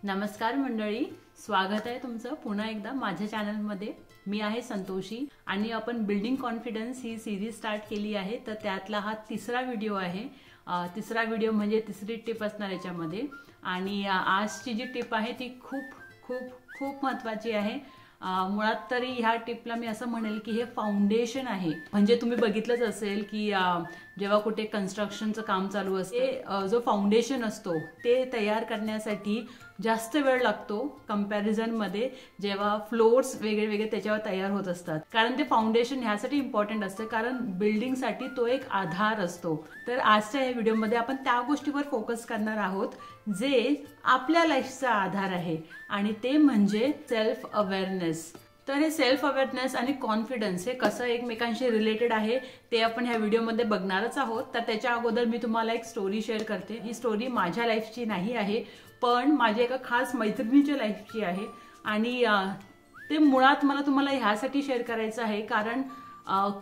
नमस्कार मंडळी, स्वागत आहे तुमचं पुन्हा एकदा माझ्या चॅनलमध्ये। मी आहे संतोषी आणि आपण बिल्डिंग कॉन्फिडन्स ही सीरीज स्टार्ट केली आहे। तर त्यातला हा तिसरा व्हिडिओ आहे। तिसरा व्हिडिओ म्हणजे तिसरी टिप असणार याच्यामध्ये। आणि आजची जी टिप आहे ती खूप खूप खूप महत्त्वाची आहे। मुळात तरी ह्या टिपला मी असं म्हणेल की हे फाउंडेशन आहे। म्हणजे तुम्ही बघितलंच असेल की जेव्हा कुठे कन्स्ट्रक्शनचं काम चालू असते जो फाउंडेशन असतो ते तयार करण्यासाठी जास्त वेळ लागतो कंपॅरिझन मध्ये जेव्हा फ्लोर्स वेगळे वेगळे त्याच्यावर तयार होत असतात। कारण ते फाउंडेशन ह्यासाठी इम्पॉर्टंट असतं कारण बिल्डिंग साठी तो एक आधार असतो। तर आजच्या या व्हिडिओमध्ये आपण त्या गोष्टीवर फोकस करणार आहोत जे आपल्या लाईफचा आधार आहे आणि ते म्हणजे सेल्फ अवेअरनेस। तर हे सेल्फ अवेअरनेस आणि कॉन्फिडन्स हे कसं एकमेकांशी रिलेटेड आहे ते आपण ह्या व्हिडिओमध्ये बघणारच आहोत। तर त्याच्या अगोदर मी तुम्हाला एक स्टोरी शेअर करते। ही स्टोरी माझ्या लाईफची नाही आहे पण माझ्या एका खास मैत्रिणीच्या लाईफची आहे आणि ते मुळात मला तुम्हाला ह्यासाठी शेअर करायचं आहे कारण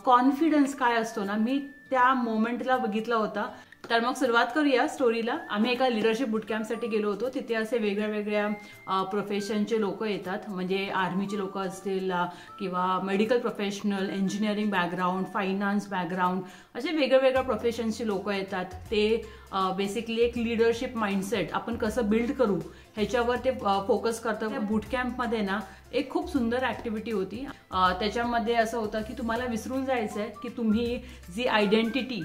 कॉन्फिडन्स काय असतो ना मी त्या मोमेंटला बघितला होता। तर मग सुरुवात करूया स्टोरीला। आम्ही एका लीडरशिप बूट कॅम्पसाठी गेलो होतो। तिथे असे वेगळ्या वेगळ्या प्रोफेशनचे लोक येतात, म्हणजे आर्मीचे लोक असतील किंवा medical professional, engineering background, finance background, असे वेगवेगळ्या प्रोफेशनचे लोक येतात। ते बेसिकली एक लीडरशिप माइंडसेट आपण कसं बिल्ड करू ह्याच्यावर ते फोकस करतात। त्या बूट कॅम्पमध्ये ना एक खूप सुंदर ऍक्टिव्हिटी होती। त्याच्यामध्ये असं होतं की तुम्हाला विसरून जायचंय की तुम्ही जी आयडेंटिटी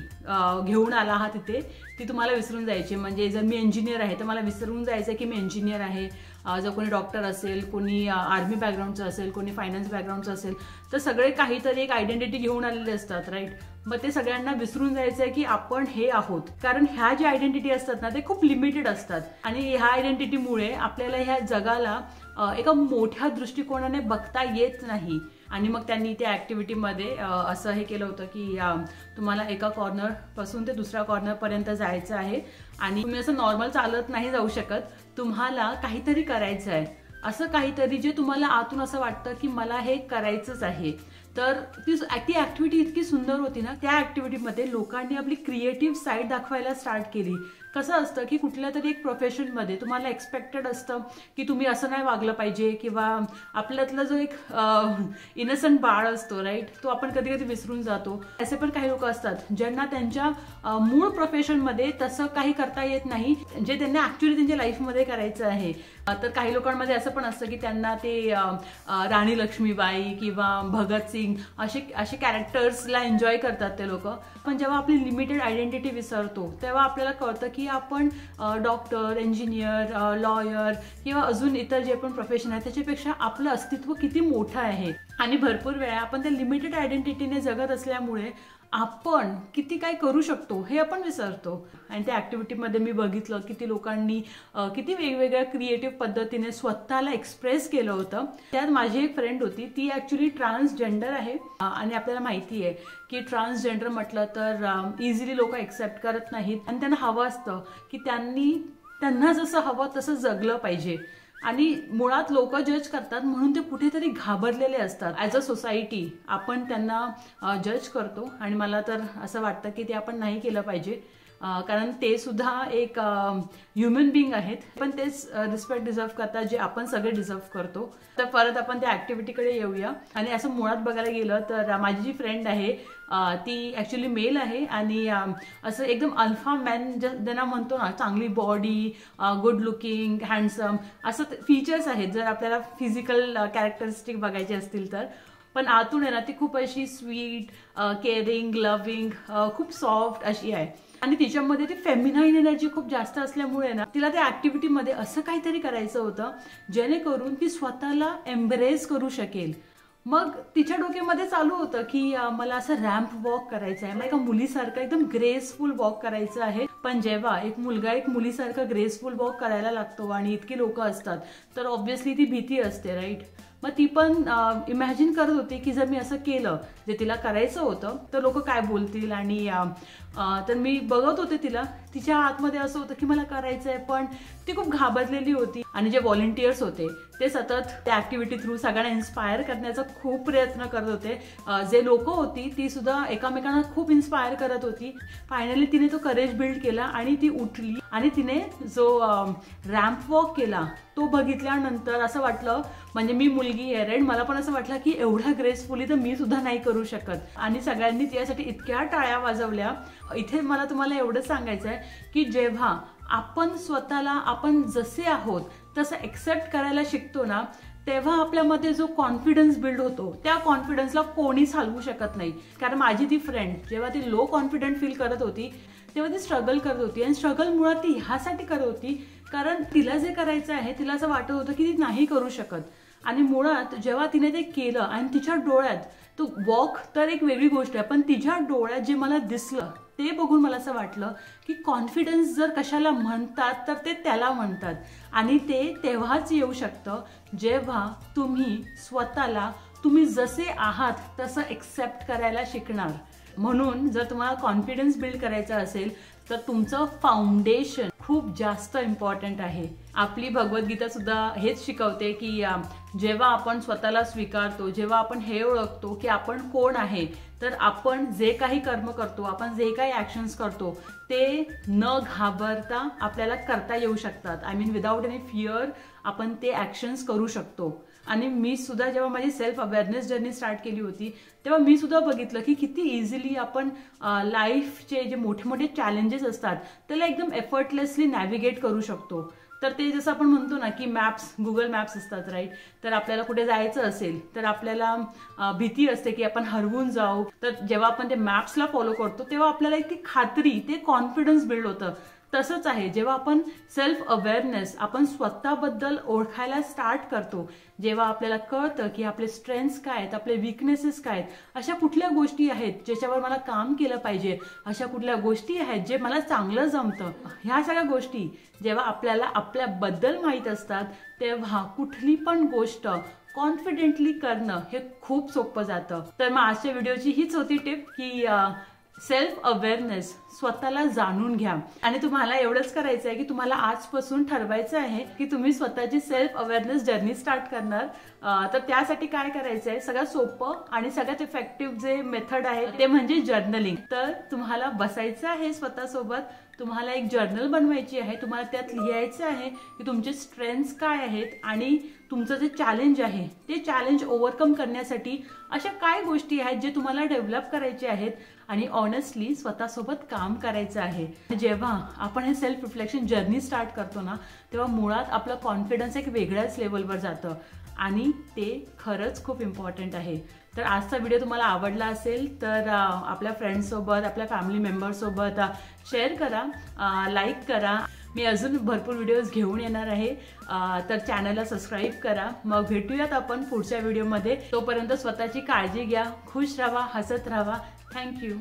घेऊन आला आहात तिथे ती तुम्हाला विसरून जायची। म्हणजे जर मी इंजिनियर आहे तर मला विसरून जायचं की मी इंजिनियर आहे। जर कोणी डॉक्टर असेल, कोणी आर्मी बॅकग्राऊंडचं असेल, कोणी फायनान्स बॅकग्राऊंडचं असेल, तर सगळे काहीतरी एक आयडेंटिटी घेऊन आलेले असतात, राईट। मग ते सगळ्यांना विसरून जायचं आहे की आपण हे आहोत कारण ह्या ज्या आयडेंटिटी असतात ना ते खूप लिमिटेड असतात आणि ह्या आयडेंटिटीमुळे आपल्याला ह्या जगाला एका मोठ्या दृष्टिकोनाने बघता येत नाही। आणि मग त्यांनी त्या ऍक्टिव्हिटीमध्ये असं हे केलं होतं की तुम्हाला एका कॉर्नर पासून ते दुसऱ्या कॉर्नर पर्यंत जायचं आहे आणि तुम्ही असं नॉर्मल चालत नाही जाऊ शकत, तुम्हाला काहीतरी करायचं आहे, असं काहीतरी जे तुम्हाला आतून असं वाटतं की मला हे करायचंच आहे। तर ती ऍक्टिव्हिटी इतकी सुंदर होती ना, त्या ऍक्टिव्हिटीमध्ये लोकांनी आपली क्रिएटिव्ह साईड दाखवायला स्टार्ट केली। कसं असतं की कुठल्या तरी एक प्रोफेशनमध्ये तुम्हाला एक्सपेक्टेड असतं की तुम्ही असं नाही वागलं पाहिजे किंवा आपल्यातला जो एक इनोसंट बाळ असतो, राईट, तो आपण कधी कधी विसरून जातो। असे पण काही लोक असतात ज्यांना त्यांच्या मूळ प्रोफेशनमध्ये तसं काही करता येत नाही जे त्यांना ऍक्च्युअली त्यांच्या लाईफमध्ये करायचं आहे। तर काही लोकांमध्ये असं पण असतं की त्यांना ते राणी लक्ष्मीबाई किंवा भगतसिंग असे कॅरेक्टर्सला एन्जॉय करतात ते लोक। पण जेव्हा आपली लिमिटेड आयडेंटिटी विसरतो तेव्हा आपल्याला कळतं की आपण डॉक्टर, इंजिनियर, लॉयर किंवा अजून इतर जे पण प्रोफेशन आहे त्याच्यापेक्षा आपलं अस्तित्व किती मोठं आहे। आणि भरपूर वेळा आपण त्या लिमिटेड आयडेंटिटीने जगत असल्यामुळे आपण किती काय करू शकतो हे आपण विसरतो। आणि त्या ऍक्टिव्हिटीमध्ये मी बघितलं किती लोकांनी किती वेगवेगळ्या क्रिएटिव्ह पद्धतीने स्वतःला एक्सप्रेस केलं होतं। त्यात माझी एक फ्रेंड होती, ती ऍक्च्युली ट्रान्सजेंडर आहे आणि आपल्याला माहिती आहे की ट्रान्सजेंडर म्हटलं तर इझिली लोक एक्सेप्ट करत नाहीत आणि त्यांना हवं असतं की त्यांना जसं हवं तसं जगलं पाहिजे। आणि मुळात लोक जज करतात म्हणून ते कुठेतरी घाबरलेले असतात। ॲज अ सोसायटी आपण त्यांना जज करतो आणि मला तर असं वाटतं की ते आपण नाही केलं पाहिजे कारण ते सुद्धा एक ह्युमन बिंग आहेत, पण तेच रिस्पेक्ट डिझर्व करतात जे आपण सगळे डिझर्व करतो। तर परत आपण त्या ऍक्टिव्हिटीकडे येऊया। आणि असं मुळात बघायला गेलं तर माझी जी फ्रेंड आहे ती ऍक्च्युली मेल आहे आणि असं एकदम अल्फा मॅन ज्यांना म्हणतो ना, चांगली बॉडी, गुड लुकिंग, हँडसम, असं फीचर्स आहेत जर आपल्याला फिजिकल कॅरेक्टरिस्टिक बघायचे असतील तर। पण आतून आहे ना ती खूप अशी स्वीट, केअरिंग, लव्हिंग, खूप सॉफ्ट अशी आहे आणि तिच्यामध्ये ती फेमिनाईन एनर्जी खूप जास्त असल्यामुळे ना तिला त्या ऍक्टिव्हिटीमध्ये असं काहीतरी करायचं होतं जेणेकरून ती स्वतःला एम्ब्रेस करू शकेल। मग तिच्या डोक्यामध्ये चालू होतं की मला असं रॅम्प वॉक करायचं आहे, मला एका मुलीसारखं एकदम ग्रेसफुल वॉक करायचं आहे। पण जेव्हा एक मुलगा एक मुलीसारखं ग्रेसफुल वॉक करायला लागतो आणि इतकी लोक असतात तर ऑब्व्हियसली ती भीती असते, राईट। मग ती पण इमॅजिन करत होती की जर मी असं केलं जे तिला करायचं होतं तर लोक काय बोलतील। आणि तर मी बघत होते तिला, तिच्या आतमध्ये असं होतं की मला करायचंय पण ती खूप घाबरलेली होती। आणि जे व्हॉलंटियर्स होते ते सतत त्या ऍक्टिव्हिटी थ्रू सगळ्यांना इन्स्पायर करण्याचा खूप प्रयत्न करत होते। जे लोक होती ती सुद्धा एकमेकांना खूप इन्स्पायर करत होती। फायनली तिने तो करेज बिल्ड केला आणि ती उठली आणि तिने जो रॅम्प वॉक केला तो बघितल्यानंतर असं वाटलं, म्हणजे मी मुलगी आहे राईट, मला पण असं वाटलं की एवढा ग्रेसफुली तर मी सुद्धा नाही करू शकत. आणि सगळ्यांनी तिच्यासाठी इतक्या टाळ्या वाजवल्या. इथे मला तुम्हाला एवढं सांगायचं आहे की जेव्हा आपण स्वतःला आपण जसे आहोत तसं एक्सेप्ट करायला शिकतो ना, तेव्हा आपल्यामध्ये जो कॉन्फिडन्स बिल्ड होतो, त्या कॉन्फिडन्सला कोणीच हलवू शकत नाही. कारण माझी ती फ्रेंड जेव्हा ती लो कॉन्फिडंट फील करत होती तेव्हा ती स्ट्रगल करत होती. आणि स्ट्रगल मुळात ती ह्यासाठी करत होती कारण तिला जे करायचं आहे तिला असं वाटत होतं की ती नाही करू शकत. आणि मुळात जेव्हा तिने ते केलं आणि तिच्या डोळ्यात तो वॉक तर एक वेगळी गोष्ट आहे, पण तिच्या डोळ्यात जे मला दिसलं ते बघून मला असं वाटलं की कॉन्फिडन्स जर कशाला म्हणतात तर ते त्याला म्हणतात. आणि ते तेव्हाच येऊ शकतं जेव्हा तुम्ही स्वतःला तुम्ही जसे आहात तसं एक्सेप्ट करायला शिकणार. म्हणून जर तुम्हाला कॉन्फिडन्स बिल्ड करायचा असेल तर तुमचं फाउंडेशन खूप जास्त इम्पॉर्टंट आहे. आपली भगवद्गीता सुद्धा हेच शिकवते की जेव्हा आपण स्वतःला स्वीकारतो, जेव्हा आपण हे ओळखतो की आपण कोण आहे, तर आपण जे काही कर्म करतो, आपण जे काही ऍक्शन्स करतो ते न घाबरता आपल्याला करता येऊ शकतात. I mean without any fear आपण ते ऍक्शन्स करू शकतो. आणि मी सुद्धा जेव्हा माझी सेल्फ अवेअरनेस जर्नी स्टार्ट केली होती तेव्हा मी सुद्धा बघितलं की किती इझिली आपण लाईफचे जे मोठे मोठे चॅलेंजेस असतात त्याला एकदम एफर्टलेसली नॅव्हिगेट करू शकतो. तर ते जसं आपण म्हणतो ना की मॅप्स, गुगल मॅप्स असतात राईट, तर आपल्याला कुठे जायचं असेल तर आपल्याला भीती असते की आपण हरवून जाऊ. तर जेव्हा आपण ते मॅप्सला फॉलो करतो तेव्हा आपल्याला एक ती खात्री, ते कॉन्फिडन्स बिल्ड होतं. तसंच आहे जेव्हा आपण सेल्फ अवेअरनेस आपण स्वतःबद्दल ओळखायला स्टार्ट करतो, जेव्हा आपल्याला कळतं की आपले स्ट्रेंथ्स काय आहेत, आपले विकनेसेस काय आहेत, अशा कुठल्या गोष्टी आहेत ज्याच्यावर मला काम केलं पाहिजे, अशा कुठल्या गोष्टी आहेत जे मला चांगलं जमतं, ह्या सगळ्या गोष्टी जेव्हा आपल्याला आपल्याबद्दल माहीत असतात तेव्हा कुठली पण गोष्ट कॉन्फिडेंटली करणं हे खूप सोपं जातं. तर मग आजच्या व्हिडिओची हीच होती टिप की सेल्फ अवेअरनेस, स्वतःला जाणून घ्या. आणि तुम्हाला एवढंच करायचं आहे की तुम्हाला आजपासून ठरवायचं आहे की तुम्ही स्वतःची सेल्फ अवेअरनेस जर्नी स्टार्ट करणार. तर त्यासाठी काय करायचं आहे, सगळ्यात सोपं आणि सगळ्यात इफेक्टिव्ह जे मेथड आहे ते म्हणजे जर्नलिंग. तर तुम्हाला बसायचं आहे स्वतःसोबत, तुम्हाला एक जर्नल बनवायची आहे, तुम्हाला त्यात लिहायचं आहे की तुमचे स्ट्रेंथ्स काय आहेत आणि तुमचं जे चॅलेंज आहे ते चॅलेंज ओव्हरकम करण्यासाठी अशा काय गोष्टी आहेत जे तुम्हाला डेव्हलप करायचे आहेत आणि ऑनेस्टली स्वतःसोबत काम करायचं आहे. जेव्हा आपण हे सेल्फ रिफ्लेक्शन जर्नी स्टार्ट करतो ना तेव्हा मुळात आपलं कॉन्फिडन्स एक वेगळ्याच लेवलवर जातं आणि ते खरंच खूप इम्पॉर्टंट आहे. तर आजचा व्हिडिओ तुम्हाला आवडला असेल तर आपल्या फ्रेंड्ससोबत, आपल्या फॅमिली मेंबर्ससोबत शेअर करा, लाईक करा. मी अजून भरपूर व्हिडिओज घेऊन येणार आहे, तर चॅनलला सबस्क्राईब करा. मग भेटूयात आपण पुढच्या व्हिडिओमध्ये. तोपर्यंत स्वतःची काळजी घ्या, खुश राहा, हसत राहा. थँक्यू.